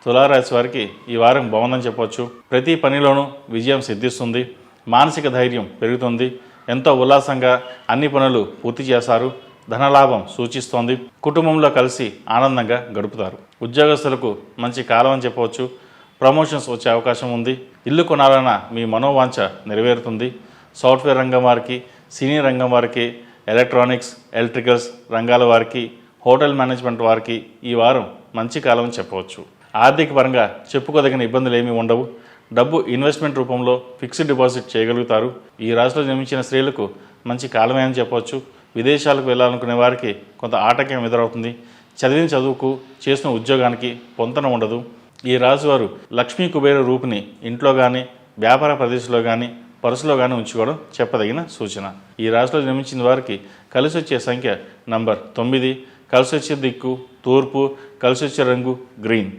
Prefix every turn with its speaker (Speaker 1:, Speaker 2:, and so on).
Speaker 1: తులారాశి వారికి ఈ వారం బాగుందని చెప్పవచ్చు. ప్రతి పనిలోనూ విజయం సిద్ధిస్తుంది. మానసిక ధైర్యం పెరుగుతుంది. ఎంతో ఉల్లాసంగా అన్ని పనులు పూర్తి చేస్తారు. ధనలాభం సూచిస్తోంది. కుటుంబంలో కలిసి ఆనందంగా గడుపుతారు. ఉద్యోగస్తులకు మంచి కాలం అని చెప్పవచ్చు. ప్రమోషన్స్ వచ్చే అవకాశం ఉంది. ఇల్లు కొనాలన్న మీ మనోవాంఛ నెరవేరుతుంది. సాఫ్ట్వేర్ రంగం వారికి, సినీ రంగం వారికి, ఎలక్ట్రానిక్స్, ఎలక్ట్రికల్స్ రంగాల వారికి, హోటల్ మేనేజ్మెంట్ వారికి ఈ వారం మంచి కాలం అని చెప్పవచ్చు. ఆర్థిక పరంగా చెప్పుకోదగిన ఇబ్బందులు ఏమీ ఉండవు. డబ్బు ఇన్వెస్ట్మెంట్ రూపంలో ఫిక్స్డ్ డిపాజిట్ చేయగలుగుతారు. ఈ రాశిలో జన్మించిన స్త్రీలకు మంచి కాలమే అని చెప్పవచ్చు. విదేశాలకు వెళ్ళాలనుకునే వారికి కొంత ఆటంకం ఎదురవుతుంది. చదివిన చదువుకు, చేసిన ఉద్యోగానికి పొంతన ఉండదు. ఈ రాశి వారు లక్ష్మీ కుబేర రూపుని ఇంట్లో కానీ, వ్యాపార ప్రదేశంలో కానీ, పర్సులో కానీ ఉంచుకోవడం చెప్పదగిన సూచన. ఈ రాశిలో జన్మించిన వారికి కలిసి వచ్చే సంఖ్య నంబర్ 9, కలిసి వచ్చే దిక్కు తూర్పు, కలిసి వచ్చే రంగు గ్రీన్.